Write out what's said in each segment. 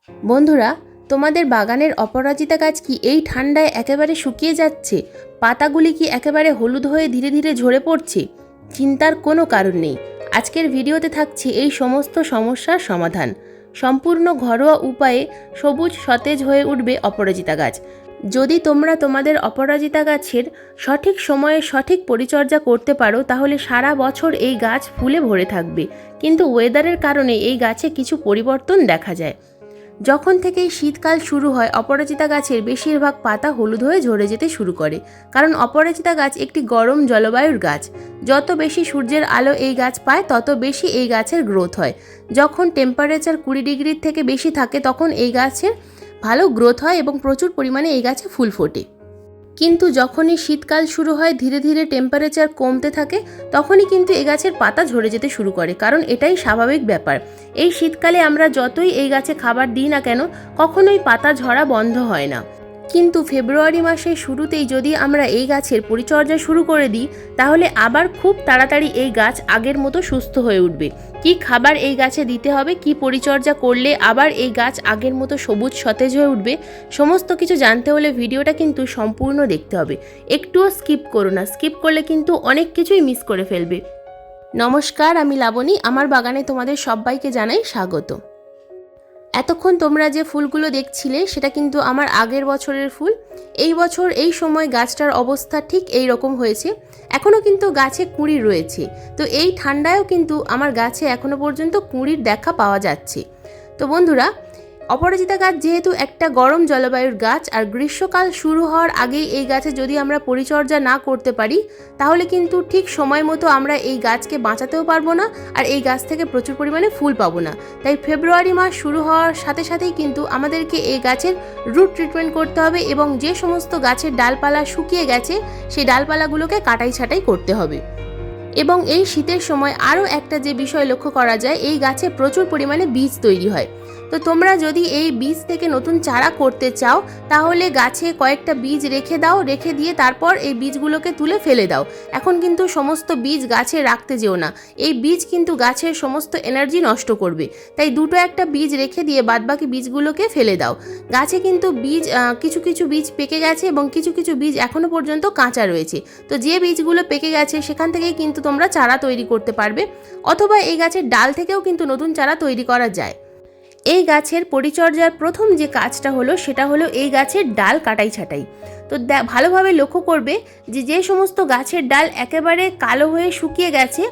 বন্ধুরা, তোমাদের বাগানের অপরাজিতা গাছ কি এই ঠান্ডায় একেবারে শুকিয়ে যাচ্ছে? পাতাগুলি কি একেবারে হলুদ হয়ে ধীরে ধীরে ঝরে পড়ছে? চিন্তার কোনো কারণ নেই। আজকের ভিডিওতে থাকছে এই সমস্ত সমস্যার সমাধান। সম্পূর্ণ ঘরোয়া উপায়ে সবুজ সতেজ হয়ে উঠবে অপরাজিতা গাছ। যদি তোমরা তোমাদের অপরাজিতা গাছের সঠিক সময়ে সঠিক পরিচর্যা করতে পারো, তাহলে সারা বছর এই গাছ ফুলে ভরে থাকবে। কিন্তু ওয়েদারের কারণে এই গাছে কিছু পরিবর্তন দেখা যায়। যখন থেকেই শীতকাল শুরু হয়, অপরাজিতা গাছের বেশিরভাগ পাতা হলুদ হয়ে ঝরে যেতে শুরু করে। কারণ অপরাজিতা গাছ একটি গরম জলবায়ুর গাছ। যত বেশি সূর্যের আলো এই গাছ পায়, তত বেশি এই গাছের গ্রোথ হয়। যখন টেম্পারেচার 20 ডিগ্রির থেকে বেশি থাকে, তখন এই গাছের ভালো গ্রোথ হয় এবং প্রচুর পরিমাণে এই গাছে ফুল ফোটে। কিন্তু যখনই শীতকাল শুরু হয়, ধীরে ধীরে টেম্পারেচার কমতে থাকে, তখনই কিন্তু এই গাছের পাতা ঝরে যেতে শুরু করে। কারণ এটাই স্বাভাবিক ব্যাপার। এই শীতকালে আমরা যতই এই গাছে খাবার দিই না কেন, কখনোই পাতা ঝরা বন্ধ হয় না। কিন্তু ফেব্রুয়ারি মাসের শুরুতেই যদি আমরা এই গাছের পরিচর্যা শুরু করে দিই, তাহলে আবার খুব তাড়াতাড়ি এই গাছ আগের মতো সুস্থ হয়ে উঠবে। কি খাবার এই গাছে দিতে হবে, কি পরিচর্যা করলে আবার এই গাছ আগের মতো সবুজ সতেজ হয়ে উঠবে, সমস্ত কিছু জানতে হলে ভিডিওটা কিন্তু সম্পূর্ণ দেখতে হবে। একটুও স্কিপ করো না, স্কিপ করলে কিন্তু অনেক কিছুই মিস করে ফেলবে। নমস্কার, আমি লাবণী। আমার বাগানে তোমাদের সবাইকে জানাই স্বাগত। এতক্ষণ তোমরা যে ফুলগুলো দেখছিলে, সেটা কিন্তু আমার আগের বছরের ফুল। এই বছর এই সময় গাছটার অবস্থা ঠিক এই রকম হয়েছে। এখনও কিন্তু গাছে কুঁড়ি রয়েছে। তো এই ঠান্ডায়ও কিন্তু আমার গাছে এখনও পর্যন্ত কুঁড়ির দেখা পাওয়া যাচ্ছে। তো বন্ধুরা, অপরাজিতা গাছ যেহেতু একটা গরম জলবায়ুর গাছ, আর গ্রীষ্মকাল শুরু হওয়ার আগেই এই গাছে যদি আমরা পরিচর্যা না করতে পারি, তাহলে কিন্তু ঠিক সময় মতো আমরা এই গাছকে বাঁচাতেও পারবো না, আর এই গাছ থেকে প্রচুর পরিমাণে ফুল পাবো না। তাই ফেব্রুয়ারি মাস শুরু হওয়ার সাথে সাথেই কিন্তু আমাদেরকে এই গাছের রুট ট্রিটমেন্ট করতে হবে, এবং যে সমস্ত গাছের ডালপালা শুকিয়ে গেছে, সেই ডালপালাগুলোকে কাটাই ছাঁটাই করতে হবে। এবং এই শীতের সময় আরও একটা যে বিষয় লক্ষ্য করা যায়, এই গাছে প্রচুর পরিমাণে বীজ তৈরি হয়। তো তোমরা যদি এই বীজ থেকে নতুন চারা করতে চাও, তাহলে গাছে কয়েকটা বীজ রেখে দাও, রেখে দিয়ে তারপর এই বীজগুলোকে তুলে ফেলে দাও। এখন কিন্তু সমস্ত বীজ গাছে রাখতে যেও না, এই বীজ কিন্তু গাছের সমস্ত এনার্জি নষ্ট করবে। তাই দুটো একটা বীজ রেখে দিয়ে বাদবাকি বীজগুলোকে ফেলে দাও। গাছে কিন্তু বীজ কিছু কিছু বীজ পেকে গেছে এবং কিছু কিছু বীজ এখনও পর্যন্ত কাঁচা রয়েছে। তো যে বীজগুলো পেকে গেছে, সেখান থেকেই কিন্তু তোমরা চারা তৈরি করতে পারবে, অথবা এই গাছের ডাল থেকেও কিন্তু নতুন চারা তৈরি করা যায়। এই গাছের পরিচর্যার প্রথম যে কাজটা হলো, সেটা হলো এই গাছের ডাল কাটাই ছাঁটাই। তো ভালোভাবে লক্ষ্য করবে যে সমস্ত গাছের ডাল একেবারে কালো হয়ে শুকিয়ে গেছে,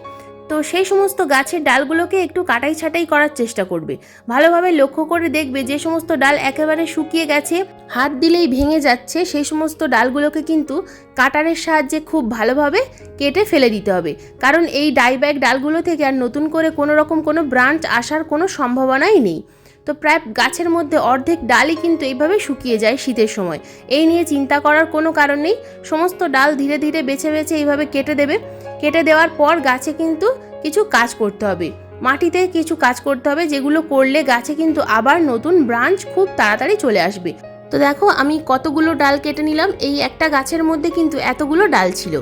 তো সেই সমস্ত গাছের ডালগুলোকে একটু কাটাই ছাঁটাই করার চেষ্টা করবে। ভালোভাবে লক্ষ্য করে দেখবে যে সমস্ত ডাল একেবারে শুকিয়ে গেছে, হাত দিলেই ভেঙে যাচ্ছে, সেই সমস্ত ডালগুলোকে কিন্তু কাটারের সাহায্যে খুব ভালোভাবে কেটে ফেলে দিতে হবে। কারণ এই ডাইব্যাক ডালগুলো থেকে আর নতুন করে কোনো ব্রাঞ্চ আসার কোনো সম্ভাবনাই নেই। তো প্রায় গাছের মধ্যে অর্ধেক ডালই কিন্তু এইভাবে শুকিয়ে যায় শীতের সময়। এই নিয়ে চিন্তা করার কোনো কারণ নেই। সমস্ত ডাল ধীরে ধীরে বেছে বেছে এইভাবে কেটে দেবে। কেটে দেওয়ার পর গাছে কিন্তু কিছু কাজ করতে হবে, মাটিতে কিছু কাজ করতে হবে, যেগুলো করলে গাছে কিন্তু আবার নতুন ব্রাঞ্চ খুব তাড়াতাড়ি চলে আসবে। তো দেখো, আমি কতগুলো ডাল কেটে নিলাম। এই একটা গাছের মধ্যে কিন্তু এতগুলো ডাল ছিল।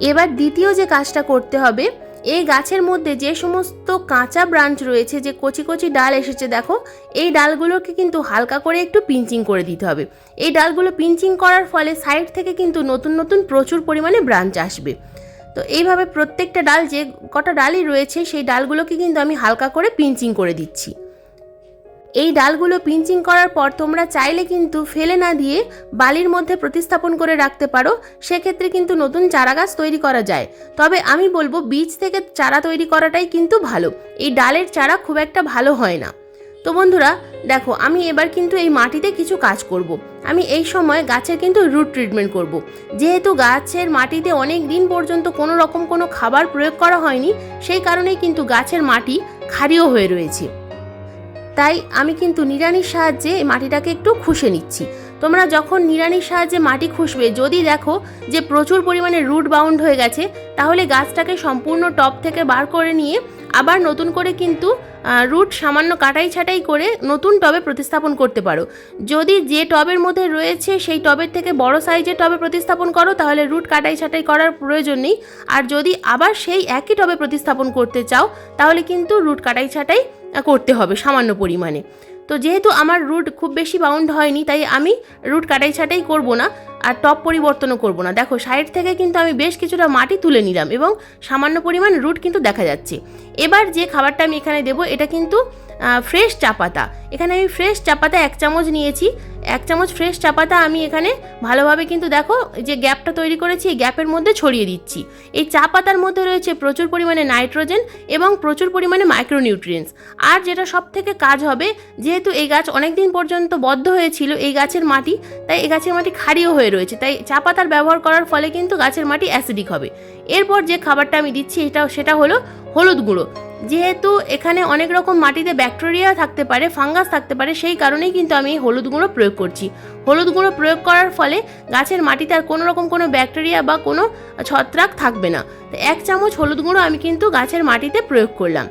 এবার দ্বিতীয় যে কাজটা করতে হবে, এই গাছের মধ্যে যে সমস্ত কাঁচা ব্রাঞ্চ রয়েছে, যে কচি কচি ডাল এসেছে, দেখো এই ডালগুলোকে কিন্তু হালকা করে একটু পিঞ্চিং করে দিতে হবে। এই ডালগুলো পিঞ্চিং করার ফলে সাইড থেকে কিন্তু নতুন নতুন প্রচুর পরিমাণে ব্রাঞ্চ আসবে। তো এইভাবে প্রত্যেকটা ডাল, যে কটা ডালই রয়েছে, সেই ডালগুলোকে কিন্তু আমি হালকা করে পিঞ্চিং করে দিচ্ছি। এই ডালগুলো পিঞ্চিং করার পর তোমরা চাইলে কিন্তু ফেলে না দিয়ে বালির মধ্যে প্রতিস্থাপন করে রাখতে পারো। সেক্ষেত্রে কিন্তু নতুন চারা গাছ তৈরি করা যায়। তবে আমি বলবো বীজ থেকে চারা তৈরি করাটাই কিন্তু ভালো। এই ডালের চারা খুব একটা ভালো হয় না। তো বন্ধুরা দেখো, আমি এবার কিন্তু এই মাটিতে কিছু কাজ করব। আমি এই সময় গাছের কিন্তু রুট ট্রিটমেন্ট করব। যেহেতু গাছের মাটিতে অনেক দিন পর্যন্ত কোনো খাবার প্রয়োগ করা হয়নি, সেই কারণেই কিন্তু গাছের মাটি ক্ষারীয় হয়ে রয়েছে। তাই আমি কিন্তু নিড়ানির সাহায্যে মাটিটাকে একটু খুশে নিচ্ছি। তোমরা যখন নিড়ানির সাহায্যে মাটি খুশবে, যদি দেখো যে প্রচুর পরিমাণে রুট বাউন্ড হয়ে গেছে, তাহলে গাছটাকে সম্পূর্ণ টব থেকে বার করে নিয়ে আবার নতুন করে কিন্তু রুট সামান্য কাটাই ছাঁটাই করে নতুন টবে প্রতিস্থাপন করতে পারো। যদি যে টবের মধ্যে রয়েছে সেই টবের থেকে বড় সাইজের টবে প্রতিস্থাপন করো, তাহলে রুট কাটাই ছাঁটাই করার প্রয়োজন নেই। আর যদি আবার সেই একই টবে প্রতিস্থাপন করতে চাও, তাহলে কিন্তু রুট কাটাই ছাঁটাই করতে হবে সামান্য পরিমাণে। তো তো যেহেতু আমার রুট খুব বেশি বাউন্ড হয়নি, তাই আমি রুট কাটাই ছাটাই করবো না আর টপ পরিবর্তনও করবো না। দেখো সাইড থেকে কিন্তু আমি বেশ কিছুটা মাটি তুলে নিলাম এবং সামান্য পরিমাণ রুট কিন্তু দেখা যাচ্ছে। এবার যে খাবারটা আমি এখানে দেবো এটা কিন্তু ফ্রেশ চা পাতা। এখানে আমি ফ্রেশ চা পাতা 1 চামচ নিয়েছি। 1 চামচ ফ্রেশ চা পাতা আমি এখানে ভালোভাবে কিন্তু দেখো যে গ্যাপটা তৈরি করেছি এই গ্যাপের মধ্যে ছড়িয়ে দিচ্ছি। এই চা পাতার মধ্যে রয়েছে প্রচুর পরিমাণে নাইট্রোজেন এবং প্রচুর পরিমাণে মাইক্রোনিউট্রিয়েন্টস। আর যেটা সব থেকে কাজ হবে, যেহেতু এই গাছ অনেক দিন পর্যন্ত বদ্ধ হয়েছিল এই গাছের মাটি, তাই এই গাছের মাটি ক্ষারীয় হয়ে রয়েছে, তাই চা পাতার ব্যবহার করার ফলে কিন্তু গাছের মাটি অ্যাসিডিক হবে। এরপর যে খাবারটা আমি দিচ্ছি সেটা হলো হলুদ গুঁড়ো। যেহেতু এখানে অনেক রকম মাটিতে ব্যাকটেরিয়া থাকতে পারে, ফাঙ্গাস থাকতে পারে, সেই কারণেই কিন্তু আমি হলুদ গুঁড়ো প্রয়োগ করছি। হলুদ গুঁড়ো প্রয়োগ করার ফলে গাছের মাটিতে আর কোনো রকম কোনো ব্যাকটেরিয়া বা কোনো ছত্রাক থাকবে না। তো 1 চামচ হলুদ গুঁড়ো আমি কিন্তু গাছের মাটিতে প্রয়োগ করলাম।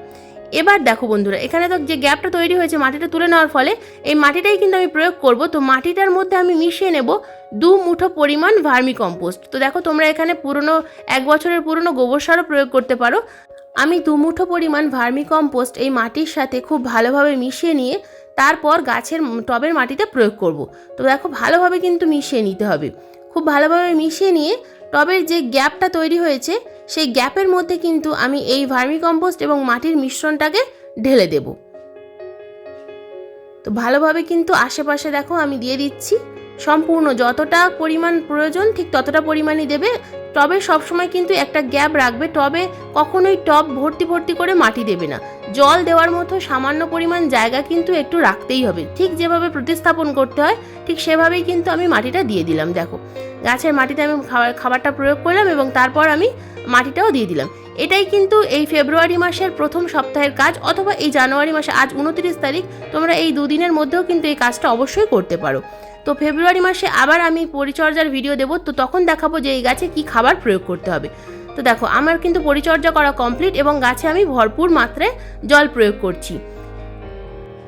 এবার দেখো বন্ধুরা, এখানে তো যে গ্যাপটা তৈরি হয়েছে মাটিটা তুলে নেওয়ার ফলে, এই মাটিটাই কিন্তু আমি প্রয়োগ করব। তো মাটিটার মধ্যে আমি মিশিয়ে নেব 2 মুঠো পরিমাণ ভার্মি কম্পোস্ট। তো দেখো তোমরা এখানে পুরনো 1 বছরের পুরনো গোবর সারও প্রয়োগ করতে পারো। আমি 2 মুঠো পরিমাণ ভার্মি কম্পোস্ট এই মাটির সাথে খুব ভালোভাবে মিশিয়ে নিয়ে তারপর গাছের টবের মাটিতে প্রয়োগ করব। তো দেখো ভালোভাবে কিন্তু মিশিয়ে নিতে হবে। খুব ভালোভাবে মিশিয়ে নিয়ে টবের যে গ্যাপটা তৈরি হয়েছে সেই গ্যাপের মধ্যে কিন্তু আমি এই ভার্মি কম্পোস্ট এবং মাটির মিশ্রণটাকে ঢেলে দেব। তো ভালোভাবে কিন্তু আশেপাশে দেখো আমি দিয়ে দিচ্ছি। সম্পূর্ণ যতটা পরিমাণ প্রয়োজন ঠিক ততটা পরিমাণই দেবে। টবে সবসময় কিন্তু একটা গ্যাপ রাখবে। টবে কখনোই টব ভর্তি ভর্তি করে মাটি দেবে না। জল দেওয়ার মতো সামান্য পরিমাণ জায়গা কিন্তু একটু রাখতেই হবে। ঠিক যেভাবে প্রতিস্থাপন করতে হয় ঠিক সেভাবেই কিন্তু আমি মাটিটা দিয়ে দিলাম। দেখো গাছের মাটিতে আমি খাবারটা প্রয়োগ করলাম এবং তারপর আমি মাটিটাও দিয়ে দিলাম। এটাই কিন্তু এই ফেব্রুয়ারি মাসের প্রথম সপ্তাহের কাজ, অথবা এই জানুয়ারি মাসে, আজ 29 তারিখ, তোমরা এই 2 দিনের মধ্যেও কিন্তু এই কাজটা অবশ্যই করতে পারো। তো ফেব্রুয়ারি মাসে আবার আমি পরিচর্যার ভিডিও দেবো, তো তখন দেখাবো যে এই গাছে কি খাবার প্রয়োগ করতে হবে। তো দেখো আমার কিন্তু পরিচর্যা করা কমপ্লিট এবং গাছে আমি ভরপুর মাত্রায় জল প্রয়োগ করছি।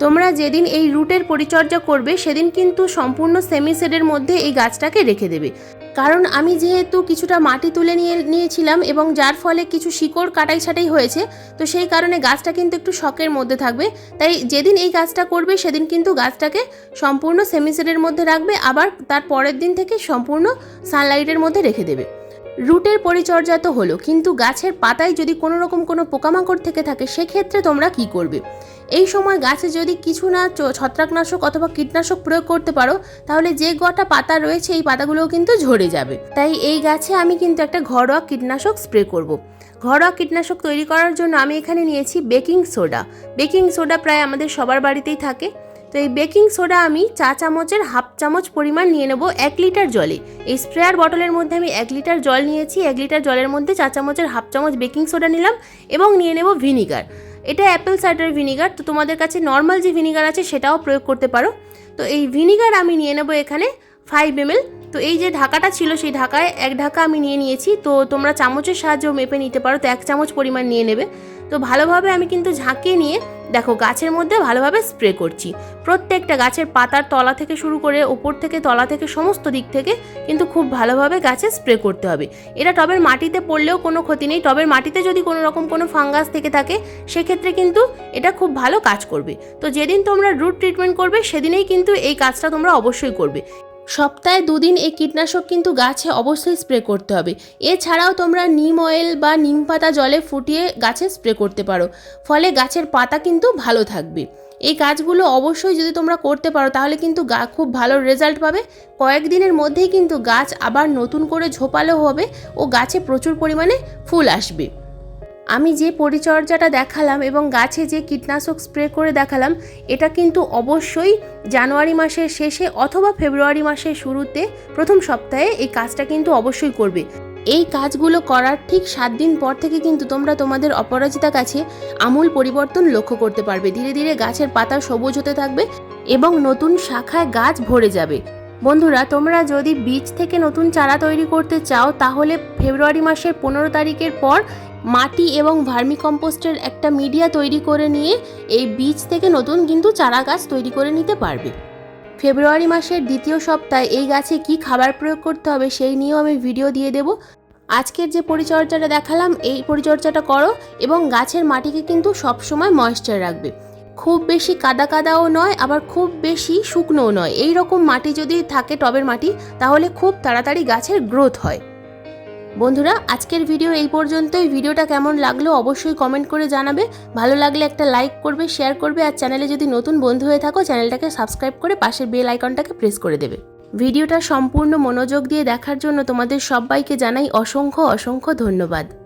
তোমরা যেদিন এই রুটের পরিচর্যা করবে সেদিন কিন্তু সম্পূর্ণ সেমি শেডের মধ্যে এই গাছটাকে রেখে দেবে। কারণ আমি যেহেতু কিছুটা মাটি তুলে নিয়েছিলাম এবং যার ফলে কিছু শিকড় কাটাই ছাটাই হয়েছে, তো সেই কারণে গাছটা কিন্তু একটু শকের মধ্যে থাকবে। তাই যেদিন এই কাজটা করবে সেদিন কিন্তু গাছটাকে সম্পূর্ণ সেমি শেডের মধ্যে রাখবে, আবার তার পরের দিন থেকে সম্পূর্ণ সানলাইটের মধ্যে রেখে দেবে। রুটের পরিচর্যা তো হলো, কিন্তু গাছের পাতায় যদি কোনো রকম কোনো পোকামাকড় থেকে থাকে সেক্ষেত্রে তোমরা কি করবে? এই সময় গাছে যদি কিছু না ছত্রাকনাশক অথবা কীটনাশক প্রয়োগ করতে পারো, তাহলে যে কটা পাতা রয়েছে এই পাতাগুলোও কিন্তু ঝরে যাবে। তাই এই গাছে আমি কিন্তু একটা ঘরোয়া কীটনাশক স্প্রে করব। ঘরোয়া কীটনাশক তৈরি করার জন্য আমি এখানে নিয়েছি বেকিং সোডা। বেকিং সোডা প্রায় আমাদের সবার বাড়িতেই থাকে। তো এই বেকিং সোডা আমি চা চামচের 1/2 চামচ পরিমাণ নিয়ে নেব 1 লিটার জলে। এই স্প্রেয়ার বটলের মধ্যে আমি 1 লিটার জল নিয়েছি। 1 লিটার জলের মধ্যে চা চামচের 1/2 চামচ বেকিং সোডা নিলাম এবং নিয়ে নেব ভিনিগার। এটা অ্যাপেল সাইডার ভিনিগার, তো তোমাদের কাছে নর্মাল যে ভিনিগার আছে সেটাও প্রয়োগ করতে পারো। তো এই ভিনিগার আমি নিয়ে নেব এখানে 5 ml। তো এই যে ঢাকাটা ছিল সেই ঢাকায় 1 ঢাকা আমি নিয়েছি। তো তোমরা চামচের সাহায্যেও মেপে নিতে পারো। তো 1 চামচ পরিমাণ নিয়ে নেবে। তো ভালোভাবে আমি কিন্তু ঝাঁকিয়ে নিয়ে দেখো গাছের মধ্যে ভালোভাবে স্প্রে করছি। প্রত্যেকটা গাছের পাতার তলা থেকে শুরু করে ওপর থেকে তলা থেকে সমস্ত দিক থেকে কিন্তু খুব ভালোভাবে গাছে স্প্রে করতে হবে। এটা টবের মাটিতে পড়লেও কোনো ক্ষতি নেই। টবের মাটিতে যদি কোনো রকম কোনো ফাঙ্গাস থেকে থাকে সেক্ষেত্রে কিন্তু এটা খুব ভালো কাজ করবে। তো যেদিন তোমরা রুট ট্রিটমেন্ট করবে সেদিনেই কিন্তু এই কাজটা তোমরা অবশ্যই করবে। সপ্তাহে 2 দিন এই কীটনাশক কিন্তু গাছে অবশ্যই স্প্রে করতে হবে। এছাড়াও তোমরা নিম অয়েল বা নিম পাতা জলে ফুটিয়ে গাছে স্প্রে করতে পারো, ফলে গাছের পাতা কিন্তু ভালো থাকবে। এই কাজগুলো অবশ্যই যদি তোমরা করতে পারো তাহলে কিন্তু খুব ভালো রেজাল্ট পাবে। কয়েকদিনের মধ্যেই কিন্তু গাছ আবার নতুন করে ঝোপালো হবে ও গাছে প্রচুর পরিমাণে ফুল আসবে। আমি যে পরিচর্যাটা দেখালাম এবং গাছে যে কীটনাশক স্প্রে করে দেখালাম, এটা কিন্তু অবশ্যই জানুয়ারি মাসের শেষে অথবা ফেব্রুয়ারি মাসের শুরুতে প্রথম সপ্তাহে এই কাজটা কিন্তু অবশ্যই করবে। এই কাজগুলো করার ঠিক 7 দিন পর থেকে কিন্তু তোমরা তোমাদের অপরাজিতা গাছে আমূল পরিবর্তন লক্ষ্য করতে পারবে। ধীরে ধীরে গাছের পাতা সবুজ হতে থাকবে এবং নতুন শাখায় গাছ ভরে যাবে। বন্ধুরা, তোমরা যদি বীজ থেকে নতুন চারা তৈরি করতে চাও তাহলে ফেব্রুয়ারি মাসের 15 তারিখের পর মাটি এবং ভার্মি কম্পোস্টের একটা মিডিয়া তৈরি করে নিয়ে এই বীজ থেকে নতুন কিন্তু চারা গাছ তৈরি করে নিতে পারবে। ফেব্রুয়ারি মাসের দ্বিতীয় সপ্তাহে এই গাছে কি খাবার প্রয়োগ করতে হবে সেই নিয়েও আমি ভিডিও দিয়ে দেব। আজকের যে পরিচর্যাটা দেখালাম এই পরিচর্যাটা করো এবং গাছের মাটিকে কিন্তু সবসময় ময়েশ্চার রাখবে। খুব বেশি কাদা কাদাও নয়, আবার খুব বেশি শুকনোও নয়। এই রকম মাটি যদি থাকে, টবের মাটি, তাহলে খুব তাড়াতাড়ি গাছের গ্রোথ হয়। বন্ধুরা, আজকের ভিডিও এই পর্যন্তই। ভিডিওটা কেমন লাগলো অবশ্যই কমেন্ট করে জানাবে। ভালো লাগলে একটা লাইক করবে, শেয়ার করবে, আর চ্যানেলে যদি নতুন বন্ধু হয়ে থাকো চ্যানেলটাকে সাবস্ক্রাইব করে পাশের বেল আইকনটাকে প্রেস করে দেবে। ভিডিওটা সম্পূর্ণ মনোযোগ দিয়ে দেখার জন্য তোমাদের সবাইকে জানাই অসংখ্য অসংখ্য ধন্যবাদ।